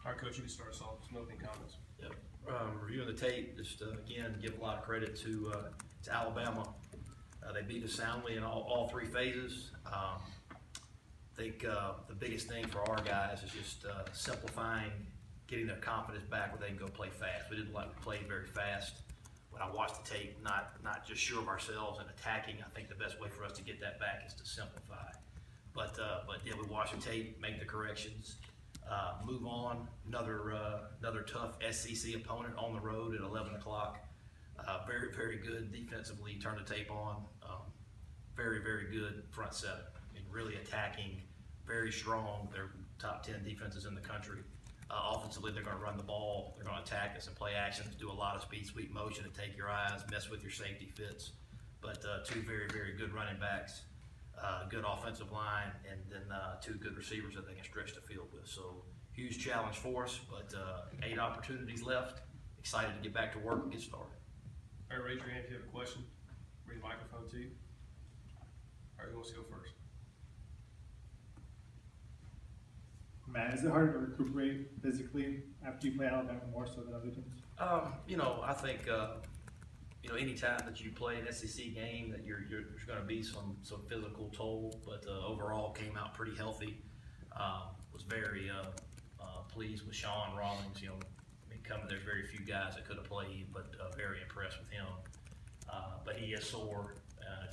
All right, Coach, you can start us off. Some opening comments. Yep. Reviewing the tape, just again, give a lot of credit to Alabama. They beat us soundly in all three phases. I think the biggest thing for our guys is just simplifying, getting their confidence back where they can go play fast. We didn't like to play very fast. When I watched the tape, not just sure of ourselves and attacking, I think the best way for us to get that back is to simplify. But yeah, we watch the tape, make the corrections, move on. Another tough SEC opponent on the road at 11 o'clock. Very, very good defensively. Turn the tape on. Very, very good front seven. I mean, really attacking, very strong. They're top 10 defenses in the country. Offensively, they're going to run the ball. They're going to attack us and play actions, do a lot of speed sweep motion to take your eyes, mess with your safety fits. But two very, very good running backs, good offensive line, and then two good receivers that they can stretch the field with. So huge challenge for us, but 8 opportunities left. Excited to get back to work and get started. All right, raise your hand if you have a question. Bring the microphone to you. All right, who wants to go first? Matt, is it harder to recuperate physically after you play Alabama more so than other teams? I think anytime that you play an SEC game, that there's going to be some physical toll, but overall came out pretty healthy. Was very pleased with Sean Rollins. There's very few guys that could have played, but very impressed with him. But he is sore,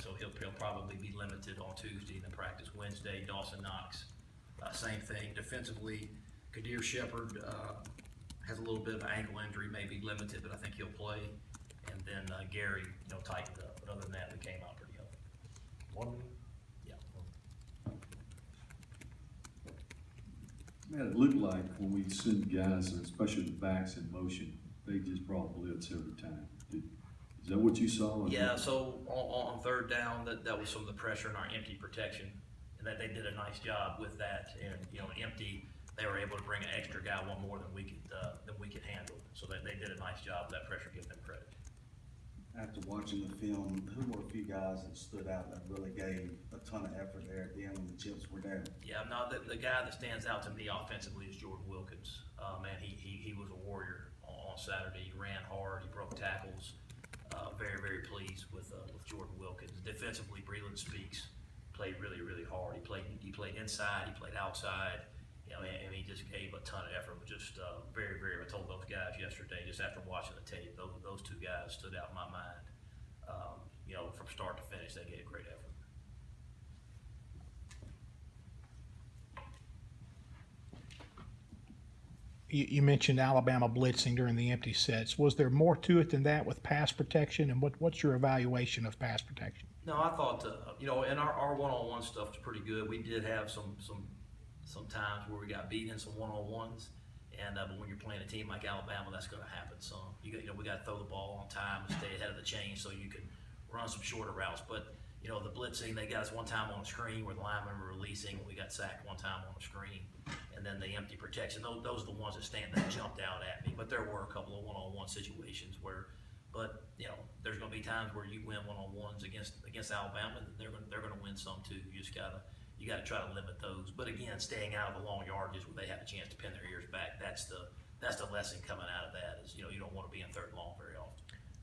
so he'll probably be limited on Tuesday and then practice Wednesday. Dawson Knox, same thing. Defensively, Kadir Shepard has a little bit of an ankle injury, may be limited, but I think he'll play. And then Gary, tightened up. But other than that, we came out pretty healthy. 1 minute. Yeah. Man, it looked like when we send guys, especially the backs in motion, they just brought blitz every time. Is that what you saw? Yeah, so on third down, that was some of the pressure in our empty protection, and that they did a nice job with that. And empty, they were able to bring an extra guy one more than we could handle. So they did a nice job of that pressure. Give them credit. After watching the film, who were a few guys that stood out that really gave a ton of effort there at the end when the chips were down? Yeah, no, the guy that stands out to me offensively is Jordan Wilkins. Man, he was a warrior on Saturday. He ran hard. He broke tackles. Very, very pleased with Jordan Wilkins. Defensively, Breland Speaks played really, really hard. He played inside. He played outside. And he just gave a ton of effort. Just very, very. I told those guys yesterday, just after watching the tape, those two guys stood out in my mind. From start to finish, they gave great effort. You mentioned Alabama blitzing during the empty sets. Was there more to it than that with pass protection? And what's your evaluation of pass protection? No, I thought and our one-on-one stuff was pretty good. We did have some times where we got beaten in some one-on-ones, and but when you're playing a team like Alabama, that's going to happen. So we got to throw the ball on time and stay ahead of the chain so you can run some shorter routes. But the blitzing, they got us one time on the screen where the linemen were releasing. We got sacked one time on the screen, and then the empty protection. Those are the ones that jumped out at me. But there were a couple of one-on-one situations where. But there's going to be times where you win one-on-ones against Alabama, and they're going to win some too. You got to try to limit those. But again, staying out of the long yardages where they have a chance to pin their ears back. That's the lesson coming out of that. Is you don't want to be in third and long very often.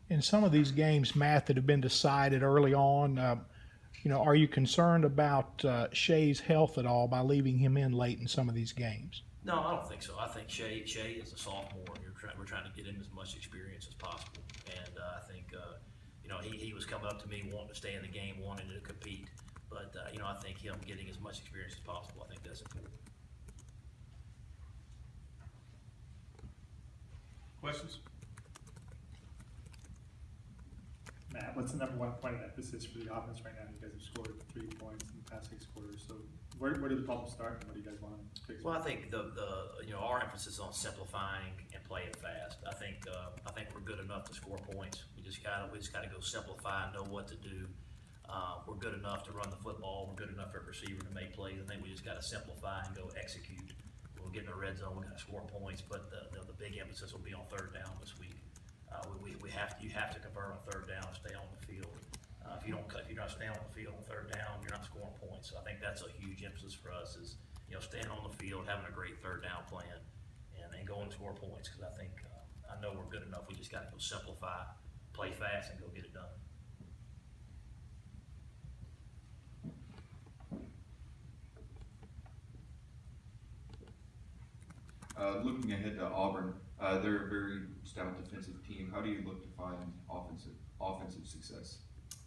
In some of these games, Matt, that have been decided early on, are you concerned about Shea's health at all by leaving him in late in some of these games? No, I don't think so. I think Shea is a sophomore. We're trying to get him as much experience as possible, and I think he was coming up to me wanting to stay in the game, wanting to compete. But I think him getting as much experience as possible, I think that's important. Questions? Matt, what's the number one point of emphasis for the offense right now? You guys have scored 3 points in the past 6 quarters. So where do the problems start, and what do you guys want to fix? Well, I think our emphasis on simplifying and playing fast. I think we're good enough to score points. We just gotta go simplify and know what to do. We're good enough to run the football. We're good enough for a receiver to make plays. I think we just gotta simplify and go execute. We'll get in the red zone. We gotta score points, but the big emphasis will be on third down this week. You have to convert on third down and stay on the field. If you're not staying on the field on third down, you're not scoring points. So I think that's a huge emphasis for us is staying on the field, having a great third down plan, and go and score points, because I think, I know we're good enough. We just gotta go simplify, play fast, and go get it done. Looking ahead to Auburn, they're a very stout defensive team. How do you look to find offensive success?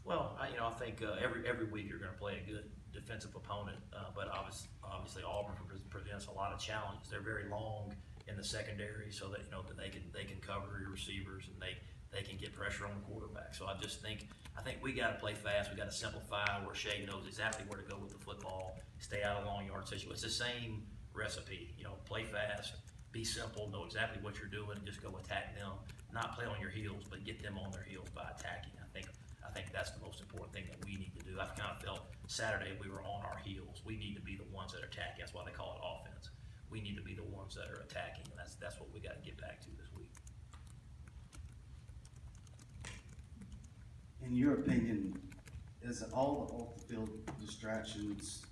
Well, I think every week you're going to play a good defensive opponent, but obviously Auburn presents a lot of challenges. They're very long in the secondary, so that that they can cover your receivers, and they can get pressure on the quarterback. So I think we got to play fast. We got to simplify where Shea knows exactly where to go with the football. Stay out of long yard situations. It's the same recipe. Play fast, be simple, know exactly what you're doing, and just go attack them. Not play on your heels, but get them on their heels by attacking. I think that's the most important thing that we need to do. I've kind of felt Saturday we were on our heels. We need to be the ones that are attacking. That's why they call it offense. We need to be the ones that are attacking, and that's what we got to get back to this week. In your opinion, is all the off-the-field distractions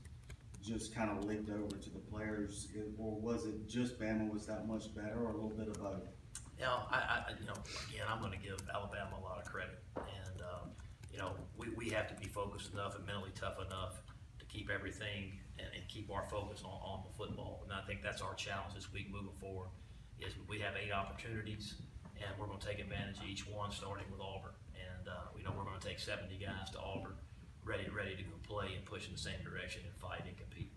just kind of leaked over to the players, or was it just Bama was that much better, or a little bit of both? Again, I'm going to give Alabama a lot of credit, and we have to be focused enough and mentally tough enough to keep everything and keep our focus on the football. And I think that's our challenge this week moving forward. Is we have 8 opportunities, and we're going to take advantage of each one, starting with Auburn. And we're going to take 70 guys to Auburn, ready to go play and push in the same direction and fight and compete.